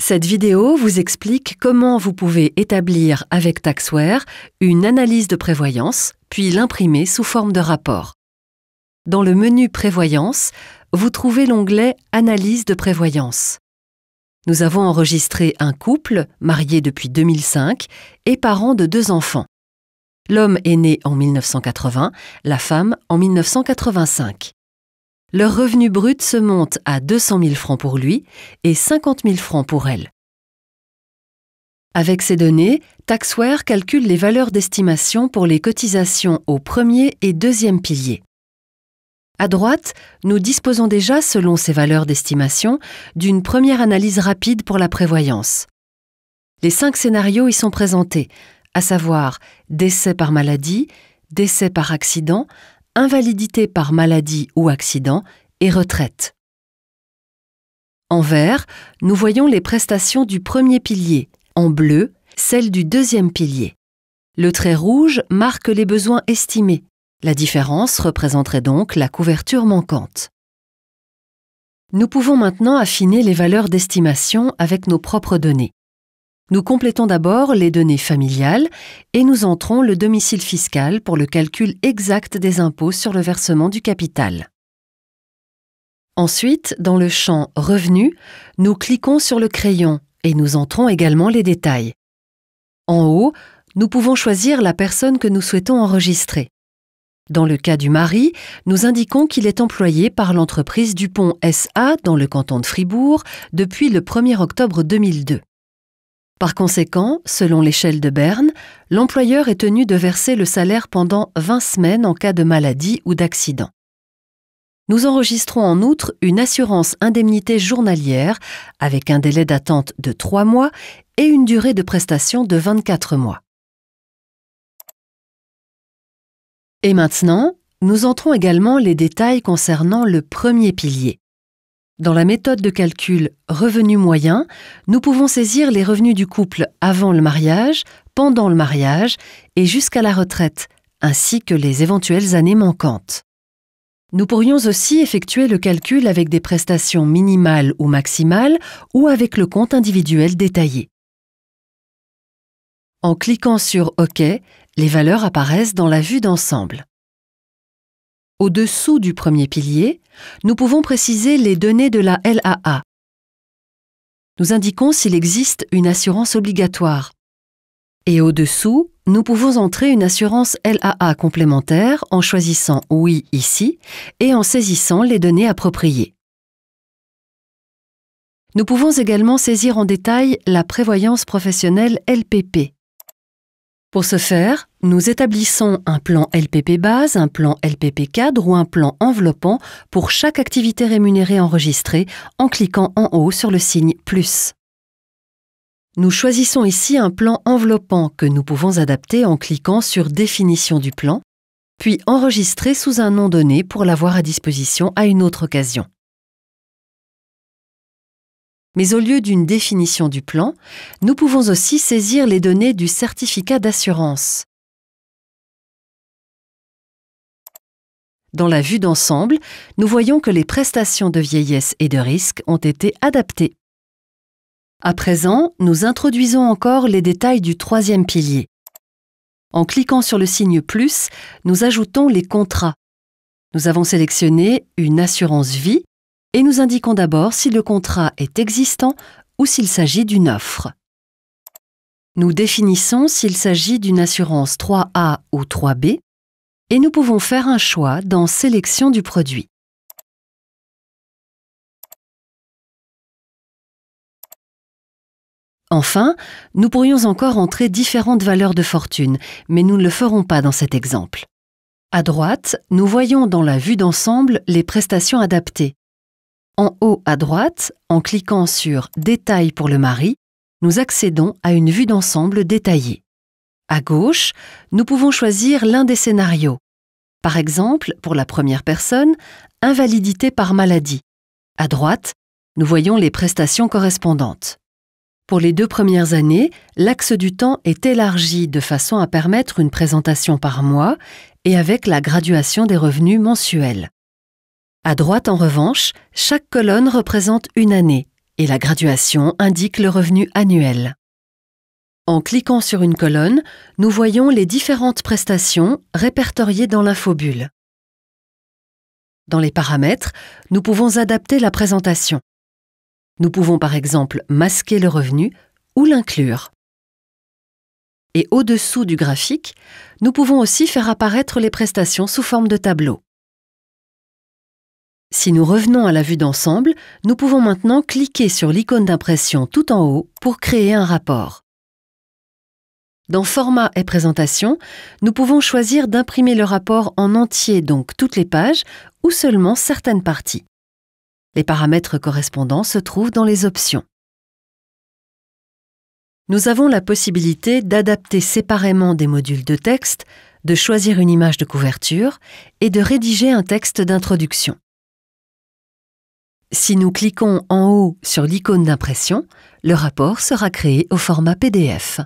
Cette vidéo vous explique comment vous pouvez établir avec Taxware une analyse de prévoyance, puis l'imprimer sous forme de rapport. Dans le menu Prévoyance, vous trouvez l'onglet Analyse de prévoyance. Nous avons enregistré un couple, marié depuis 2005, et parents de 2 enfants. L'homme est né en 1980, la femme en 1985. Leur revenu brut se monte à 200 000 francs pour lui et 50 000 francs pour elle. Avec ces données, Taxware calcule les valeurs d'estimation pour les cotisations au premier et deuxième pilier. À droite, nous disposons déjà, selon ces valeurs d'estimation, d'une première analyse rapide pour la prévoyance. Les 5 scénarios y sont présentés, à savoir décès par maladie, décès par accident, invalidité par maladie ou accident et retraite. En vert, nous voyons les prestations du premier pilier, en bleu, celles du deuxième pilier. Le trait rouge marque les besoins estimés. La différence représenterait donc la couverture manquante. Nous pouvons maintenant affiner les valeurs d'estimation avec nos propres données. Nous complétons d'abord les données familiales et nous entrons le domicile fiscal pour le calcul exact des impôts sur le versement du capital. Ensuite, dans le champ Revenus, nous cliquons sur le crayon et nous entrons également les détails. En haut, nous pouvons choisir la personne que nous souhaitons enregistrer. Dans le cas du mari, nous indiquons qu'il est employé par l'entreprise Dupont SA dans le canton de Fribourg depuis le 1er octobre 2002. Par conséquent, selon l'échelle de Berne, l'employeur est tenu de verser le salaire pendant 20 semaines en cas de maladie ou d'accident. Nous enregistrons en outre une assurance indemnité journalière avec un délai d'attente de 3 mois et une durée de prestation de 24 mois. Et maintenant, nous entrons également les détails concernant le premier pilier. Dans la méthode de calcul revenu moyen, nous pouvons saisir les revenus du couple avant le mariage, pendant le mariage et jusqu'à la retraite, ainsi que les éventuelles années manquantes. Nous pourrions aussi effectuer le calcul avec des prestations minimales ou maximales ou avec le compte individuel détaillé. En cliquant sur OK, les valeurs apparaissent dans la vue d'ensemble. Au-dessous du premier pilier, nous pouvons préciser les données de la LAA. Nous indiquons s'il existe une assurance obligatoire. Et au-dessous, nous pouvons entrer une assurance LAA complémentaire en choisissant Oui ici et en saisissant les données appropriées. Nous pouvons également saisir en détail la prévoyance professionnelle LPP. Pour ce faire, nous établissons un plan LPP base, un plan LPP cadre ou un plan enveloppant pour chaque activité rémunérée enregistrée en cliquant en haut sur le signe plus. Nous choisissons ici un plan enveloppant que nous pouvons adapter en cliquant sur Définition du plan, puis enregistrer sous un nom donné pour l'avoir à disposition à une autre occasion. Mais au lieu d'une définition du plan, nous pouvons aussi saisir les données du certificat d'assurance. Dans la vue d'ensemble, nous voyons que les prestations de vieillesse et de risque ont été adaptées. À présent, nous introduisons encore les détails du troisième pilier. En cliquant sur le signe plus, nous ajoutons les contrats. Nous avons sélectionné une assurance vie et nous indiquons d'abord si le contrat est existant ou s'il s'agit d'une offre. Nous définissons s'il s'agit d'une assurance 3A ou 3B et nous pouvons faire un choix dans Sélection du produit. Enfin, nous pourrions encore entrer différentes valeurs de fortune, mais nous ne le ferons pas dans cet exemple. À droite, nous voyons dans la vue d'ensemble les prestations adaptées. En haut à droite, en cliquant sur « Détails pour le mari », nous accédons à une vue d'ensemble détaillée. À gauche, nous pouvons choisir l'un des scénarios. Par exemple, pour la première personne, invalidité par maladie. À droite, nous voyons les prestations correspondantes. Pour les 2 premières années, l'axe du temps est élargi de façon à permettre une présentation par mois et avec la graduation des revenus mensuels. À droite, en revanche, chaque colonne représente une année et la graduation indique le revenu annuel. En cliquant sur une colonne, nous voyons les différentes prestations répertoriées dans l'infobulle. Dans les paramètres, nous pouvons adapter la présentation. Nous pouvons par exemple masquer le revenu ou l'inclure. Et au-dessous du graphique, nous pouvons aussi faire apparaître les prestations sous forme de tableau. Si nous revenons à la vue d'ensemble, nous pouvons maintenant cliquer sur l'icône d'impression tout en haut pour créer un rapport. Dans Format et Présentation, nous pouvons choisir d'imprimer le rapport en entier, donc toutes les pages, ou seulement certaines parties. Les paramètres correspondants se trouvent dans les options. Nous avons la possibilité d'adapter séparément des modules de texte, de choisir une image de couverture et de rédiger un texte d'introduction. Si nous cliquons en haut sur l'icône d'impression, le rapport sera créé au format PDF.